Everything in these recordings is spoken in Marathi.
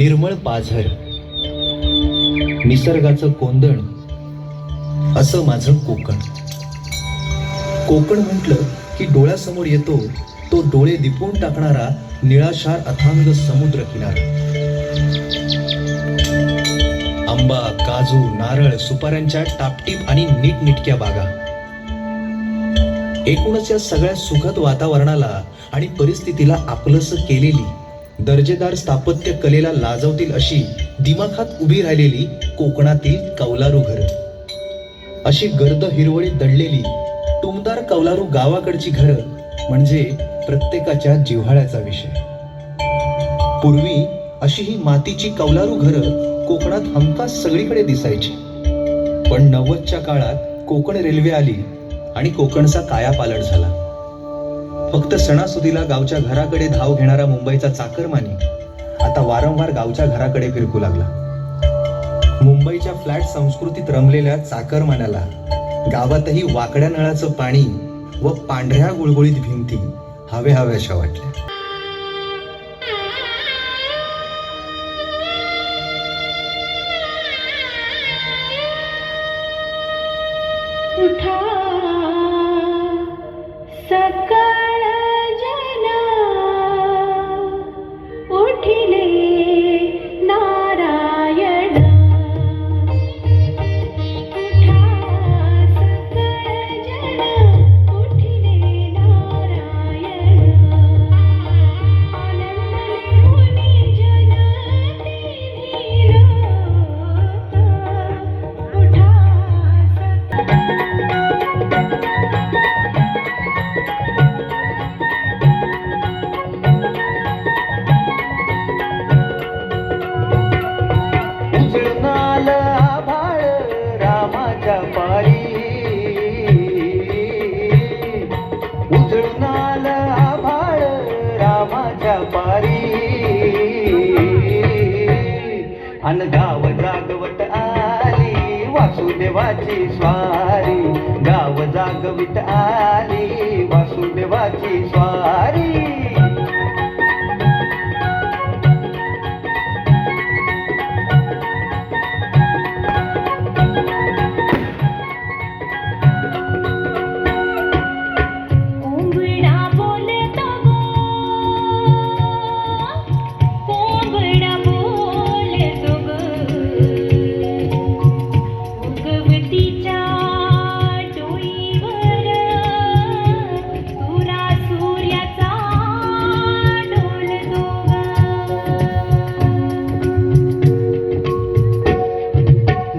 निर्मळ पाझर, निसर्गाचं कोंदण, असं माझं कोकण. कोकण म्हटलं की डोळ्यासमोर येतो तो डोळे दिपवून टाकणारा निळाशार अथांग समुद्र किनारा. आंबा, काजू, नारळ, सुपाऱ्यांच्या टापटीप आणि नीटनिटक्या बागा. एकूणच या सगळ्या सुखद वातावरणाला आणि परिस्थितीला आपलंसं केलेली, दर्जेदार स्थापत्य कलेला लाजवतील अशी दिमाखात उभी राहिलेली कोकणातील कौलारू घरं. अशी गर्द हिरवळीत दडलेली टुमदार कौलारू गावाकडची घरं म्हणजे प्रत्येकाच्या जिव्हाळ्याचा विषय. पूर्वी अशी ही मातीची कौलारू घरं कोकणात हमखास सगळीकडे दिसायची. पण 90च्या काळात कोकण रेल्वे आली आणि कोकणचा कायापालट झाला. फक्त सणासुदीला गावच्या घराकडे धाव घेणारा मुंबईचा चाकरमानी आता वारंवार गावच्या घराकडे फिरकू लागला. मुंबईच्या फ्लॅट संस्कृतीत रमलेल्या चाकरमान्याला गावातही वाकड्या नळाचं पाणी व पांढऱ्या गुळगुळीत भिंती हव्याशा वाटल्या. उठा सकाळ जना, उठिले नारायण. उठा सकाळ जना, उठिले नारायण. आनंद मुनी जनते धीर. उठा उजळणाल आभाळ रामाच्या पारी, उजळणाल आभाळ रामाच्या पारी. अन गाव जागवत आली वासुदेवाची स्वारी, गाव जागवित आली वासुदेवाची स्वारी. कोंबडा बोलतो गो, कोंबडा बोलतो ग. उगवतीच्या डोईवर तुरा सूर्याचा डोलतो ग.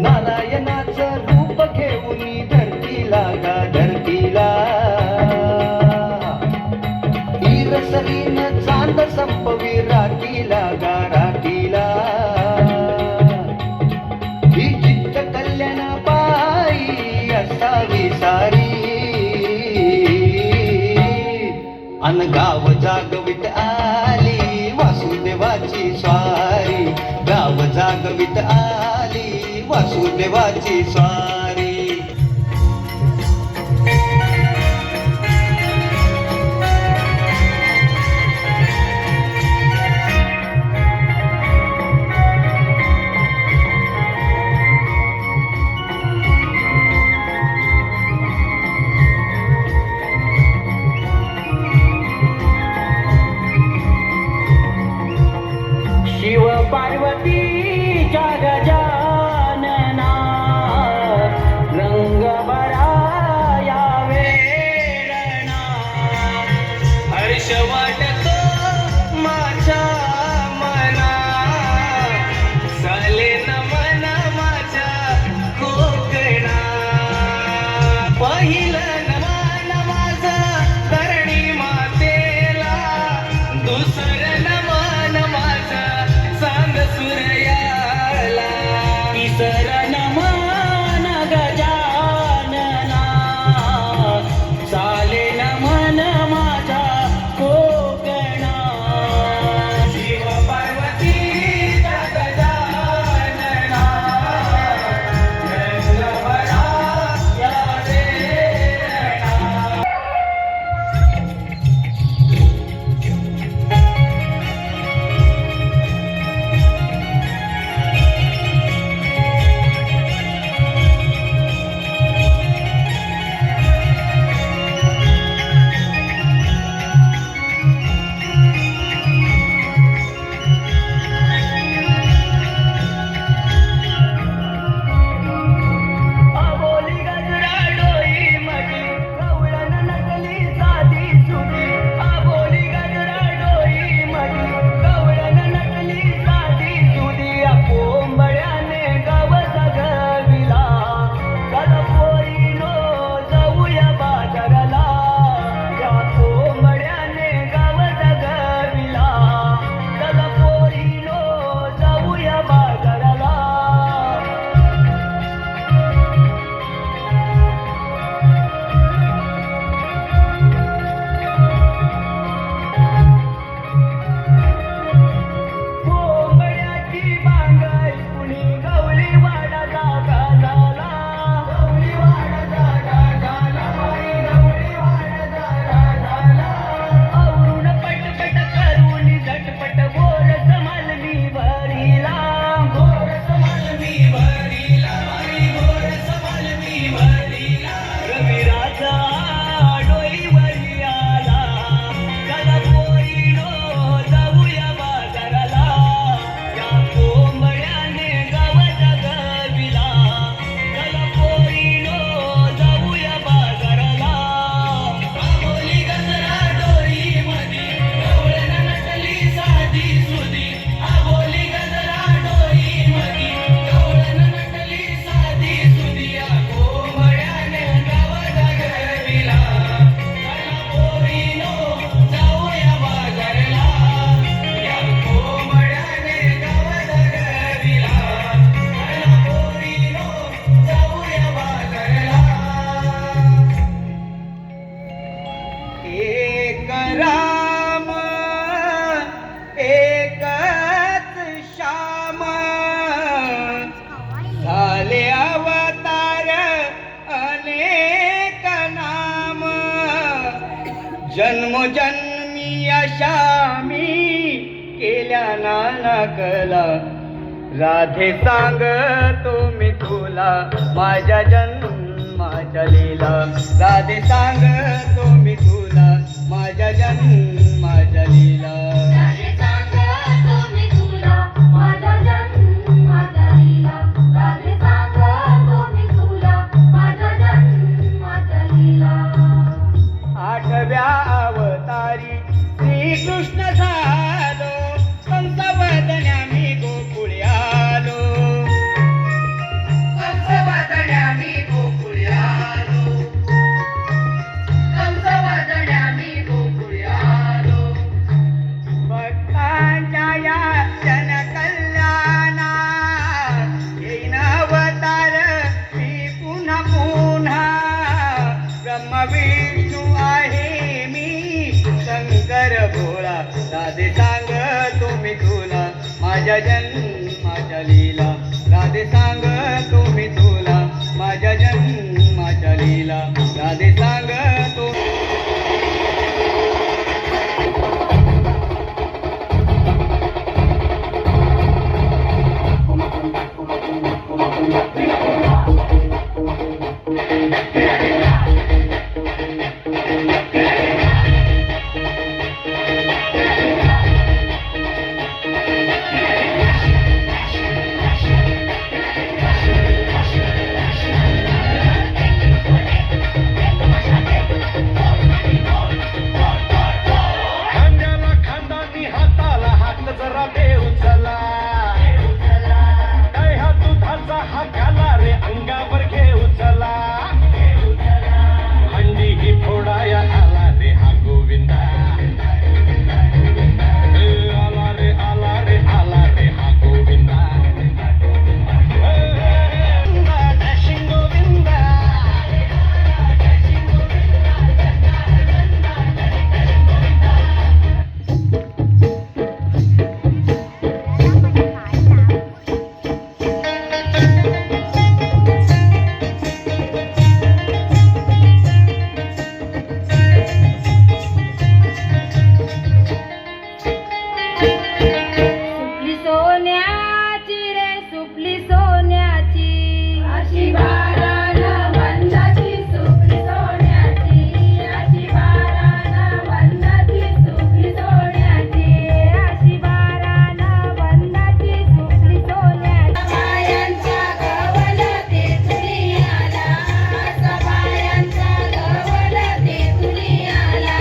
नारायणाचं रूप घेऊन धरतीला गा धरतीला, इरसरीन चांद संपवी राखीला गा राखीला. ही जिद्द कल्याण पायी असावी सारी, अन गाव जागवित आली वासुदेवाची स्वारी, गाव जागवित आली वासुदेवाची स्वारी. शिव पार्वतीच्या गजानना, रंग बराया वेळणा. हर्ष वाटतो माझ्या मना, चाले नमन माझ्या कोकणा. पहिलं नमन माझं करणी मातेला, दुसरं नमन माझं सांग सुरया. जन्मी अशा मी केल्या नाना कला राधे सांगतो मी तुला माझ्या जन्माच्या लीला राधे सांगतो मी तुला माझ्या जन्माच्या लीला राधे सांगतो मी तुला माझ्या जन्माच्या लीला राधे सांगतो मी तुला माझ्या जन्माच्या लीला आठव्या अवतारी श्रीकृष्ण झालो कंसवदन्या मी गोकुळी आलो कंसवदन्या मी गोकुळी आलो कंसवदन्या मी गोकुळी आलो भक्तांच्या या जनकल्याणा येईन अवतार मी पुन्हा पुन्हा ब्रह्म विष्णू आहे मी शंकर भोळा राधे सांगतो मी तुला माझ्या जन्माच्या लीला राधे सांगतो मी तुला माझ्या जन्माच्या लीला राधे सांगतो खांद्याला खांदानी हाताला हात जरा देऊ चला काय हा दुधाचा हा घाला रे अंगावर घेऊ चला हंडी ही फोडाया आला रे हा गोविंदा आला रे आला रे आला रे हा गोविंदा डॅशिंग गोविंदा सुपली सोन्याची रे सुपली सोन्याची अशी बारान वंदाची सुपली सोन्याची अशी बारान वंदाची सुपली सोन्याची अशी बारान वंदाची सुपली सोन्याची बायांचा गवल ते तुरी आला सबायांचा गवल ते तुरी आला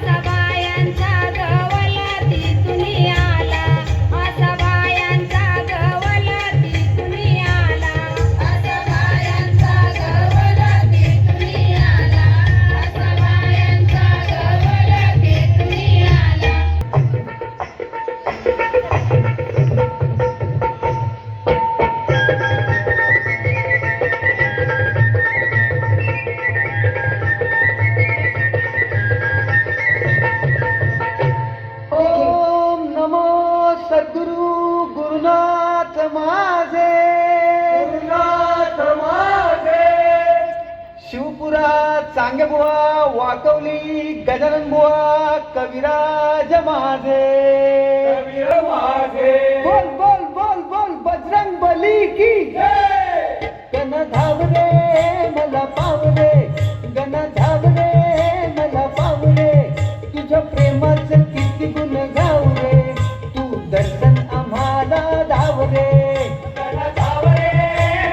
सबायांचा गवल ते तुरी आला असा बायांचा गवल ते तुरी आला असा बायांचा गवल ते तुरी आला असा बायांचा गवल ते तुरी आला ओम नमो सद्गुरु गुरुनाथ माझे गुरुनाथ माझे शिवपुरा चांगेबुवा वाकवली गजानन बुवा कविराज माझे कविर माझे बोल बोल बोल बोल बजरंग बली की गण धाव रे मला पाव रे गण धाव रे मला पाव रे तुझ्या प्रेमाचं किती गुण गाव रे तू दर्शन आम्हाला धाव रे गण धाव रे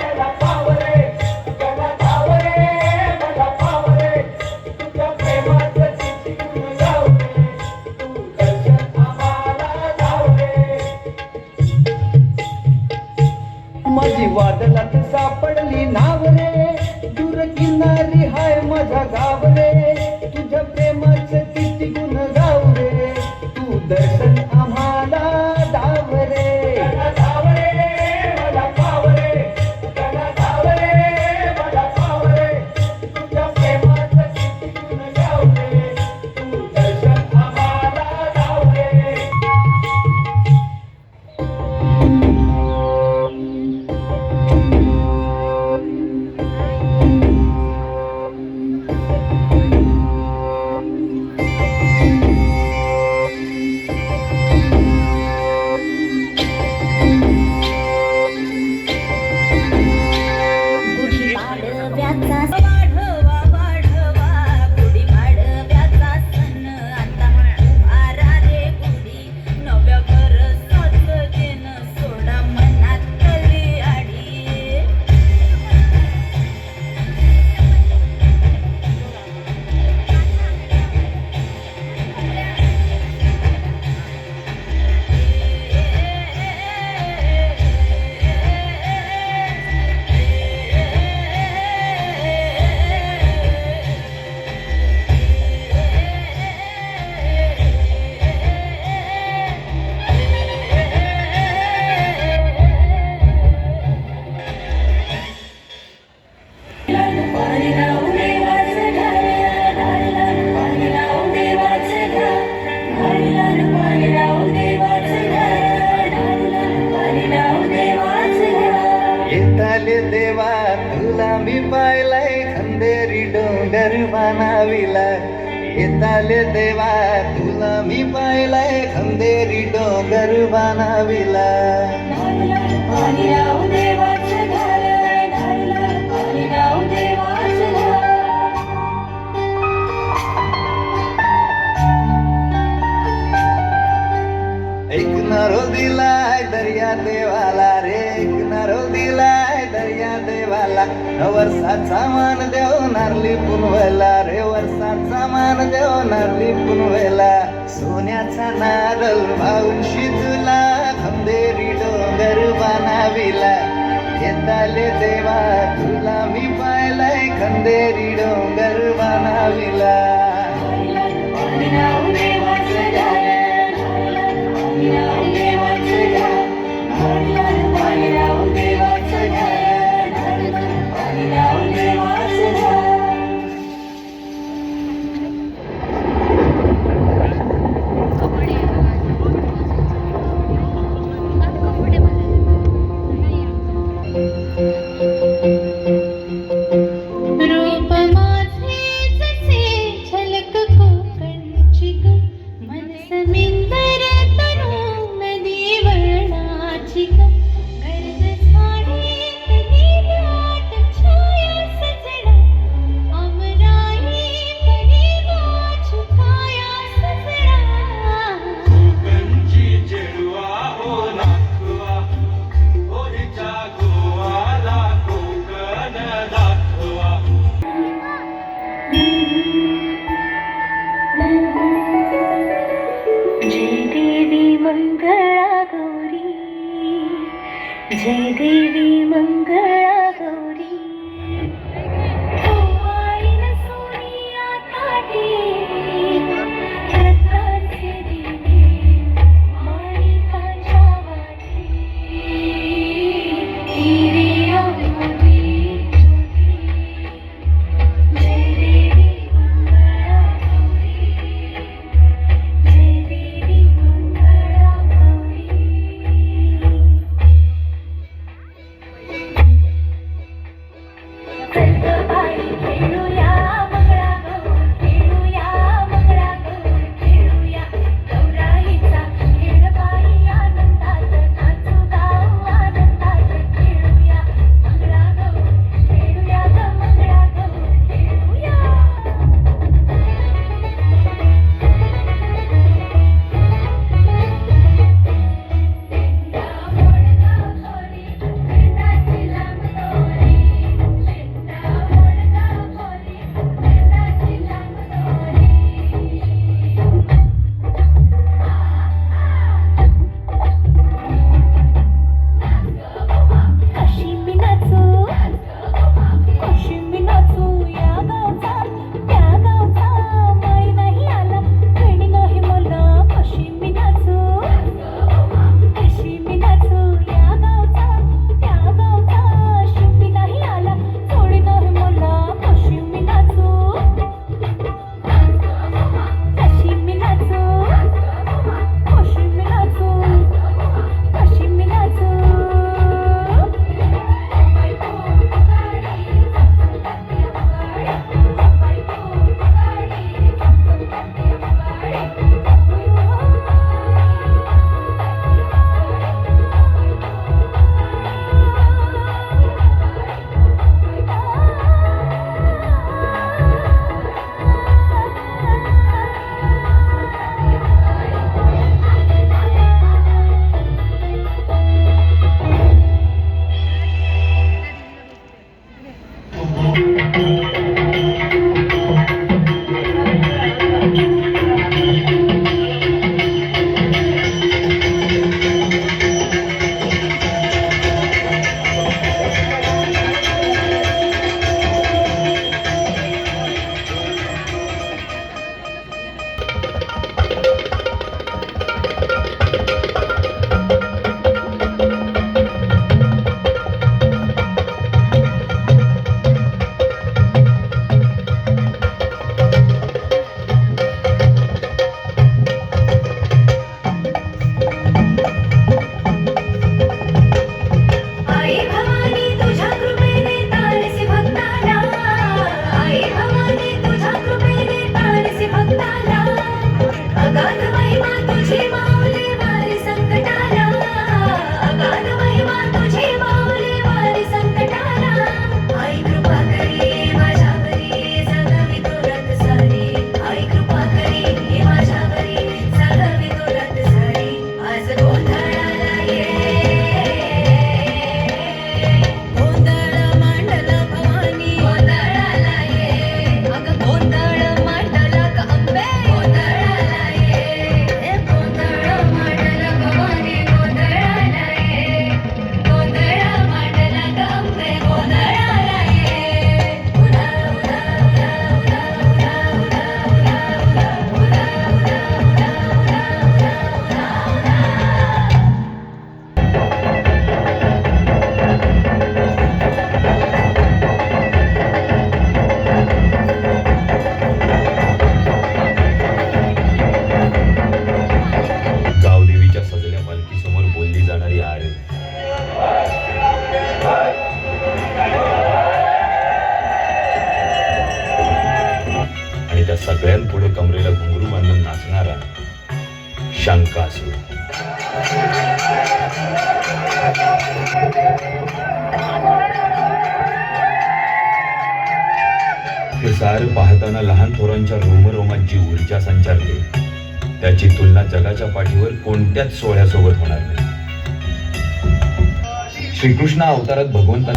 मला पाव रे गण धाव रे मला पाव रे तुझ्या प्रेमाचं किती गुण गाव रे तू दर्शन आम्हाला धाव रे माझी वादलात सापडली नाव रे दूर किनारी हाय माझा गाव रे तुझ्या प्रेमाचं किती गुण गाव रे तू दर्शन आम्हाला धाव रे धाव रे मला पाव रे धाव रे मला पाव रे तुझ्या प्रेमाचं किती गुण गाव रे तू दर्शन आम्हाला धाव रे डोंगर बनाविला येताले देवा तुला मी पाहिलाय खंदेरी डोंगर बनाविला पाणी राहू देवाचं घर, पाणी राहू देवाचं घर. ऐकणारो दिलाय दर्या देवाला रे, ऐकणारो दिलाय दर्या देवाला वर्षाचा मान देव नारली पुनवेला रे, वर्षाचा मान देव नारली पुनवेला सोन्याचा नारळ भाऊन शिजला खंदेरी डोंगर बनाविला येताले देवा तुला मी पाहिलाय खंदेरी डोंगर बनाविला पाणी राहू देवाचं घर, पाणी राहू देवाचं घर, पाणी राहू देवाचं घर, पाणी राहू देवाचं घर. रूप माझे जसे झलक कोकणची ग, मन समिंदर तनु नदी वर्णाची ग, गर्द झाडी कधी दाट छाया सजला, अमराई परी वाच काया सजला. कंची चेडवा हो नाचवा, होळीच्या गोवाला कोकण दाखवा. जय देवी मंगळा गौरी, जय देवी मंगळा गौरी. ओवाळीन सोनिया ताटे, रत्नांचे दिवे माणिकाच्या वाटे. हिरे अंबावे ज्योती, जय देवी मंगळा गौरी, जय देवी मंगळा गौरी. संसार पाहताना लहान थोरांच्या रोमरोमात जी ऊर्जा संचारते त्याची तुलना जगाच्या पाठीवर कोणत्याच सोहळ्यासोबत होणार नाही. श्रीकृष्ण अवतारात भगवंता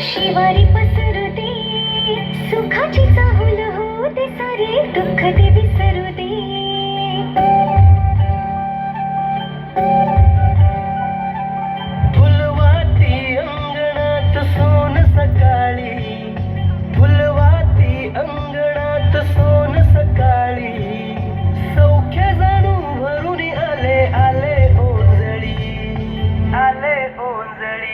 शिवारी पसरते सुखाची चाहुल होते सारे दुःख ते विसरू दे. फुलवाती अंगणात सोन सकाळी, फुलवाती अंगणात सोन सकाळी, सौख्य जणू भरून आले आले ओंजळी, आले ओंजळी.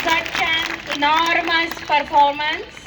Such an enormous performance